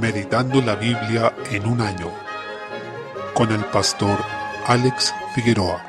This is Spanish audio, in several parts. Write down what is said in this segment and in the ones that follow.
Meditando la Biblia en un año, con el pastor Alex Figueroa.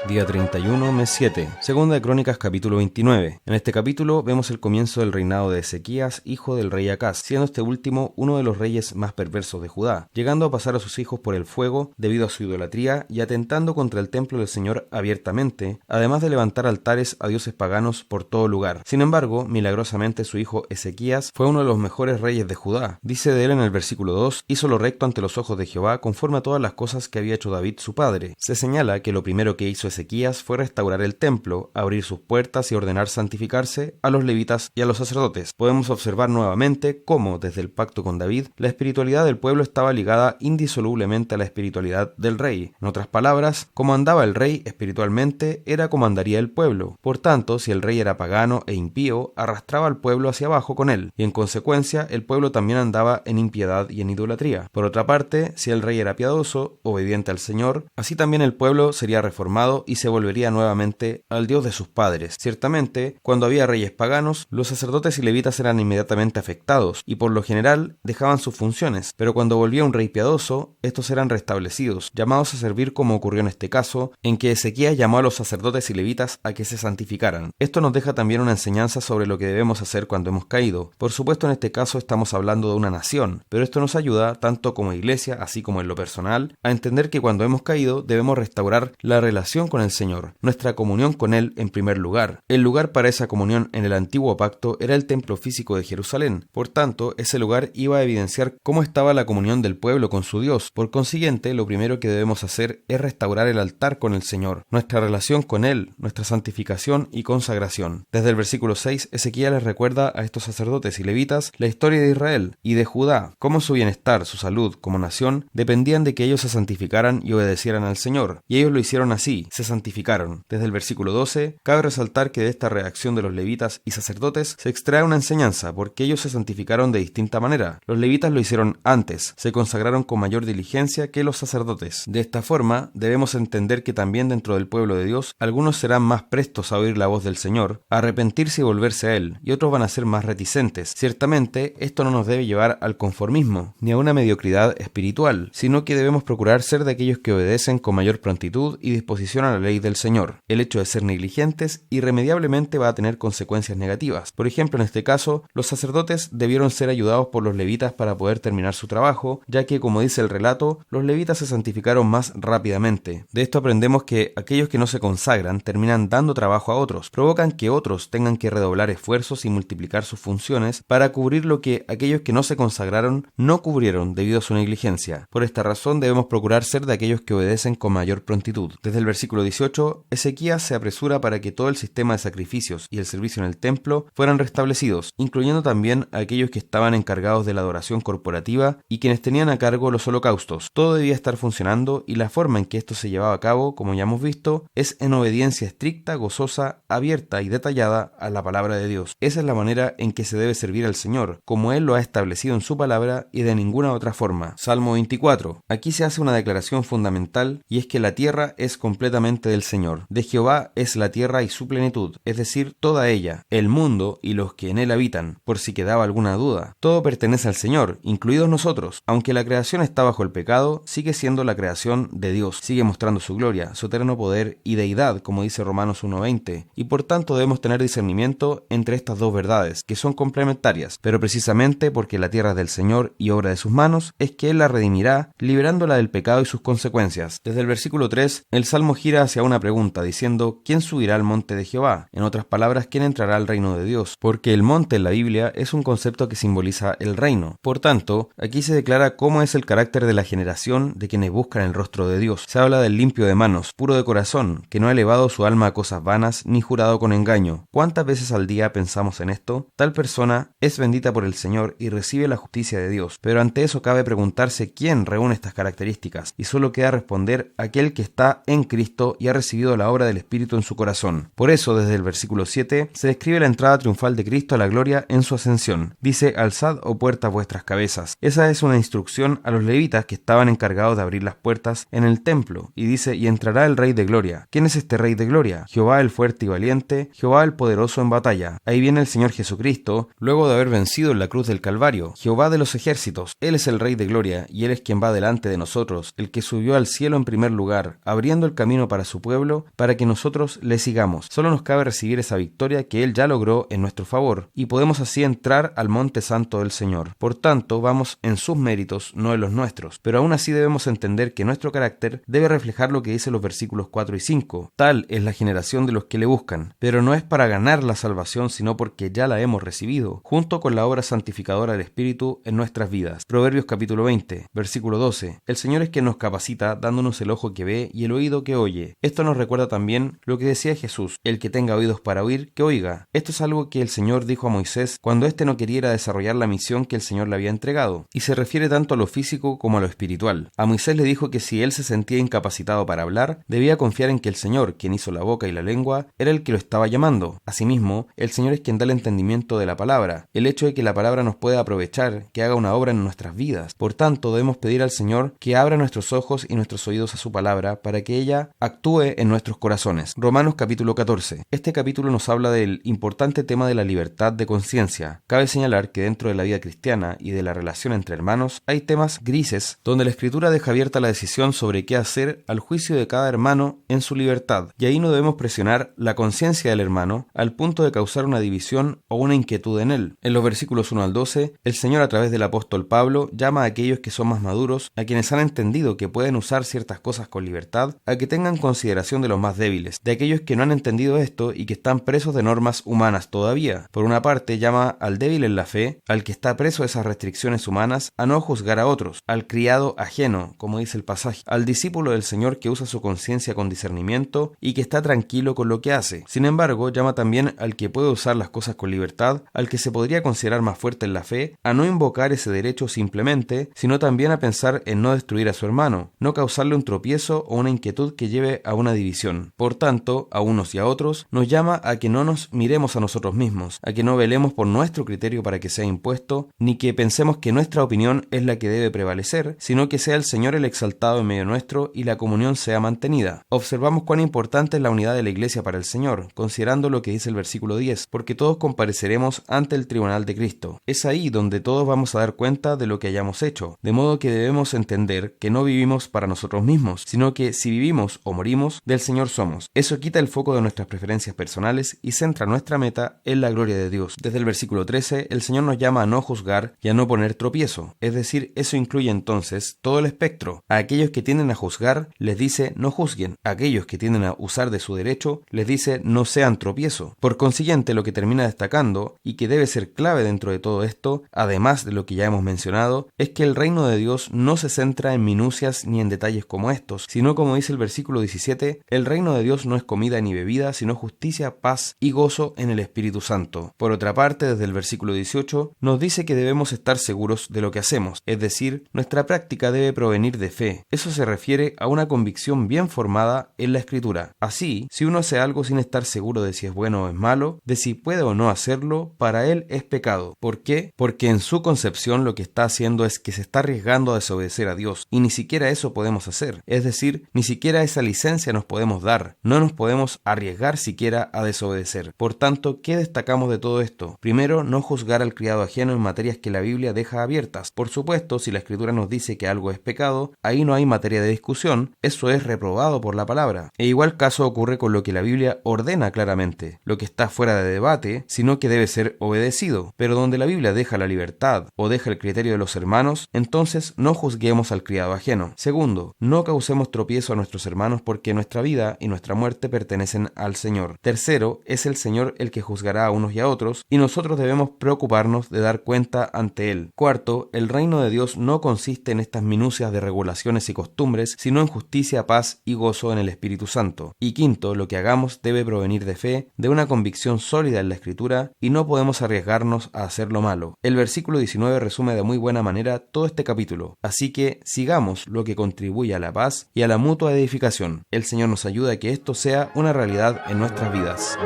Día 31, mes 7, Segunda de Crónicas, capítulo 29. En este capítulo vemos el comienzo del reinado de Ezequías, hijo del rey Acaz, siendo este último uno de los reyes más perversos de Judá, llegando a pasar a sus hijos por el fuego debido a su idolatría y atentando contra el templo del Señor abiertamente, además de levantar altares a dioses paganos por todo lugar. Sin embargo, milagrosamente su hijo Ezequías fue uno de los mejores reyes de Judá. Dice de él en el versículo 2, hizo lo recto ante los ojos de Jehová conforme a todas las cosas que había hecho David su padre. Se señala que lo primero que hizo Ezequías fue restaurar el templo, abrir sus puertas y ordenar santificarse a los levitas y a los sacerdotes. Podemos observar nuevamente cómo, desde el pacto con David, la espiritualidad del pueblo estaba ligada indisolublemente a la espiritualidad del rey. En otras palabras, como andaba el rey espiritualmente, era como andaría el pueblo. Por tanto, si el rey era pagano e impío, arrastraba al pueblo hacia abajo con él, y en consecuencia, el pueblo también andaba en impiedad y en idolatría. Por otra parte, si el rey era piadoso, obediente al Señor, así también el pueblo sería reformado y se volvería nuevamente al Dios de sus padres. Ciertamente, cuando había reyes paganos, los sacerdotes y levitas eran inmediatamente afectados y por lo general dejaban sus funciones, pero cuando volvía un rey piadoso, estos eran restablecidos, llamados a servir como ocurrió en este caso, en que Ezequías llamó a los sacerdotes y levitas a que se santificaran. Esto nos deja también una enseñanza sobre lo que debemos hacer cuando hemos caído. Por supuesto, en este caso estamos hablando de una nación, pero esto nos ayuda, tanto como iglesia, así como en lo personal, a entender que cuando hemos caído debemos restaurar la relación con el Señor, nuestra comunión con Él en primer lugar. El lugar para esa comunión en el antiguo pacto era el templo físico de Jerusalén. Por tanto, ese lugar iba a evidenciar cómo estaba la comunión del pueblo con su Dios. Por consiguiente, lo primero que debemos hacer es restaurar el altar con el Señor, nuestra relación con Él, nuestra santificación y consagración. Desde el versículo 6, Ezequías les recuerda a estos sacerdotes y levitas la historia de Israel y de Judá, cómo su bienestar, su salud como nación dependían de que ellos se santificaran y obedecieran al Señor. Y ellos lo hicieron así, se santificaron. Desde el versículo 12, cabe resaltar que de esta reacción de los levitas y sacerdotes se extrae una enseñanza, porque ellos se santificaron de distinta manera. Los levitas lo hicieron antes, se consagraron con mayor diligencia que los sacerdotes. De esta forma, debemos entender que también dentro del pueblo de Dios, algunos serán más prestos a oír la voz del Señor, a arrepentirse y volverse a Él, y otros van a ser más reticentes. Ciertamente, esto no nos debe llevar al conformismo, ni a una mediocridad espiritual, sino que debemos procurar ser de aquellos que obedecen con mayor prontitud y disposición a la ley del Señor. El hecho de ser negligentes irremediablemente va a tener consecuencias negativas. Por ejemplo, en este caso, los sacerdotes debieron ser ayudados por los levitas para poder terminar su trabajo, ya que, como dice el relato, los levitas se santificaron más rápidamente. De esto aprendemos que aquellos que no se consagran terminan dando trabajo a otros, provocan que otros tengan que redoblar esfuerzos y multiplicar sus funciones para cubrir lo que aquellos que no se consagraron no cubrieron debido a su negligencia. Por esta razón debemos procurar ser de aquellos que obedecen con mayor prontitud. Desde el versículo 18, Ezequías se apresura para que todo el sistema de sacrificios y el servicio en el templo fueran restablecidos, incluyendo también a aquellos que estaban encargados de la adoración corporativa y quienes tenían a cargo los holocaustos. Todo debía estar funcionando y la forma en que esto se llevaba a cabo, como ya hemos visto, es en obediencia estricta, gozosa, abierta y detallada a la palabra de Dios. Esa es la manera en que se debe servir al Señor, como Él lo ha establecido en su palabra y de ninguna otra forma. Salmo 24. Aquí se hace una declaración fundamental y es que la tierra es completamente del Señor. De Jehová es la tierra y su plenitud, es decir, toda ella, el mundo y los que en él habitan. Por si quedaba alguna duda, todo pertenece al Señor, incluidos nosotros. Aunque la creación está bajo el pecado, sigue siendo la creación de Dios, sigue mostrando su gloria, su eterno poder y deidad, como dice Romanos 1:20, y por tanto debemos tener discernimiento entre estas dos verdades, que son complementarias, pero precisamente porque la tierra es del Señor y obra de sus manos, es que Él la redimirá, liberándola del pecado y sus consecuencias. Desde el versículo 3, el Salmo gira hacia una pregunta, diciendo, ¿quién subirá al monte de Jehová? En otras palabras, ¿quién entrará al reino de Dios? Porque el monte en la Biblia es un concepto que simboliza el reino. Por tanto, aquí se declara cómo es el carácter de la generación de quienes buscan el rostro de Dios. Se habla del limpio de manos, puro de corazón, que no ha elevado su alma a cosas vanas, ni jurado con engaño. ¿Cuántas veces al día pensamos en esto? Tal persona es bendita por el Señor y recibe la justicia de Dios. Pero ante eso cabe preguntarse quién reúne estas características, y solo queda responder aquel que está en Cristo Cristo y ha recibido la obra del Espíritu en su corazón. Por eso, desde el versículo 7, se describe la entrada triunfal de Cristo a la gloria en su ascensión. Dice: alzad, oh puertas, vuestras cabezas. Esa es una instrucción a los levitas que estaban encargados de abrir las puertas en el templo. Y dice: y entrará el Rey de Gloria. ¿Quién es este Rey de Gloria? Jehová el fuerte y valiente, Jehová el poderoso en batalla. Ahí viene el Señor Jesucristo, luego de haber vencido en la cruz del Calvario. Jehová de los ejércitos, Él es el Rey de Gloria, y Él es quien va delante de nosotros, el que subió al cielo en primer lugar, abriendo el camino para su pueblo, para que nosotros le sigamos. Solo nos cabe recibir esa victoria que Él ya logró en nuestro favor, y podemos así entrar al monte santo del Señor. Por tanto, vamos en sus méritos, no en los nuestros, pero aún así debemos entender que nuestro carácter debe reflejar lo que dice los versículos 4 y 5. Tal es la generación de los que le buscan, pero no es para ganar la salvación, sino porque ya la hemos recibido, junto con la obra santificadora del Espíritu en nuestras vidas. Proverbios capítulo 20, versículo 12. El Señor es quien nos capacita, dándonos el ojo que ve y el oído que oye. Esto nos recuerda también lo que decía Jesús: el que tenga oídos para oír, que oiga. Esto es algo que el Señor dijo a Moisés cuando éste no quería desarrollar la misión que el Señor le había entregado, y se refiere tanto a lo físico como a lo espiritual. A Moisés le dijo que si él se sentía incapacitado para hablar, debía confiar en que el Señor, quien hizo la boca y la lengua, era el que lo estaba llamando. Asimismo, el Señor es quien da el entendimiento de la palabra, el hecho de que la palabra nos pueda aprovechar, que haga una obra en nuestras vidas. Por tanto, debemos pedir al Señor que abra nuestros ojos y nuestros oídos a su palabra para que ella actúe en nuestros corazones. Romanos capítulo 14. Este capítulo nos habla del importante tema de la libertad de conciencia. Cabe señalar que dentro de la vida cristiana y de la relación entre hermanos hay temas grises donde la Escritura deja abierta la decisión sobre qué hacer al juicio de cada hermano en su libertad, y ahí no debemos presionar la conciencia del hermano al punto de causar una división o una inquietud en él. En los versículos 1 al 12, el Señor, a través del apóstol Pablo, llama a aquellos que son más maduros, a quienes han entendido que pueden usar ciertas cosas con libertad, a que tengan consideración de los más débiles, de aquellos que no han entendido esto y que están presos de normas humanas todavía. Por una parte, llama al débil en la fe, al que está preso de esas restricciones humanas, a no juzgar a otros, al criado ajeno, como dice el pasaje, al discípulo del Señor que usa su conciencia con discernimiento y que está tranquilo con lo que hace. Sin embargo, llama también al que puede usar las cosas con libertad, al que se podría considerar más fuerte en la fe, a no invocar ese derecho simplemente, sino también a pensar en no destruir a su hermano, no causarle un tropiezo o una inquietud que lleve a una división. Por tanto, a unos y a otros, nos llama a que no nos miremos a nosotros mismos, a que no velemos por nuestro criterio para que sea impuesto, ni que pensemos que nuestra opinión es la que debe prevalecer, sino que sea el Señor el exaltado en medio nuestro y la comunión sea mantenida. Observamos cuán importante es la unidad de la Iglesia para el Señor, considerando lo que dice el versículo 10, porque todos compareceremos ante el tribunal de Cristo. Es ahí donde todos vamos a dar cuenta de lo que hayamos hecho, de modo que debemos entender que no vivimos para nosotros mismos, sino que si vivimos o morimos, del Señor somos. Eso quita el foco de nuestras preferencias personales y centra nuestra meta en la gloria de Dios. Desde el versículo 13, el Señor nos llama a no juzgar y a no poner tropiezo, es decir, eso incluye entonces todo el espectro. A aquellos que tienden a juzgar, les dice no juzguen. A aquellos que tienden a usar de su derecho, les dice no sean tropiezo. Por consiguiente, lo que termina destacando, y que debe ser clave dentro de todo esto, además de lo que ya hemos mencionado, es que el reino de Dios no se centra en minucias ni en detalles como estos, sino como dice el versículo 17, el reino de Dios no es comida ni bebida, sino justicia, paz y gozo en el Espíritu Santo. Por otra parte, desde el versículo 18, nos dice que debemos estar seguros de lo que hacemos, es decir, nuestra práctica debe provenir de fe. Eso se refiere a una convicción bien formada en la Escritura. Así, si uno hace algo sin estar seguro de si es bueno o es malo, de si puede o no hacerlo, para él es pecado. ¿Por qué? Porque en su concepción lo que está haciendo es que se está arriesgando a desobedecer a Dios, y ni siquiera eso podemos hacer. Es decir, ni siquiera esa licencia nos podemos dar. No nos podemos arriesgar siquiera a desobedecer. Por tanto, ¿qué destacamos de todo esto? Primero, no juzgar al criado ajeno en materias que la Biblia deja abiertas. Por supuesto, si la Escritura nos dice que algo es pecado, ahí no hay materia de discusión, eso es reprobado por la palabra. E igual caso ocurre con lo que la Biblia ordena claramente, lo que está fuera de debate, sino que debe ser obedecido. Pero donde la Biblia deja la libertad o deja el criterio de los hermanos, entonces no juzguemos al criado ajeno. Segundo, no causemos tropiezo a nuestros hermanos porque nuestra vida y nuestra muerte pertenecen al Señor. Tercero, es el Señor el que juzgará a unos y a otros, y nosotros debemos preocuparnos de dar cuenta ante Él. Cuarto, el reino de Dios no consiste en estas minucias de regulaciones y costumbres, sino en justicia, paz y gozo en el Espíritu Santo. Y quinto, lo que hagamos debe provenir de fe, de una convicción sólida en la Escritura, y no podemos arriesgarnos a hacer lo malo. El versículo 19 resume de muy buena manera todo este capítulo, así que sigamos lo que contribuye a la paz y a la mutua edificación. destrucción. El Señor nos ayuda a que esto sea una realidad en nuestras vidas.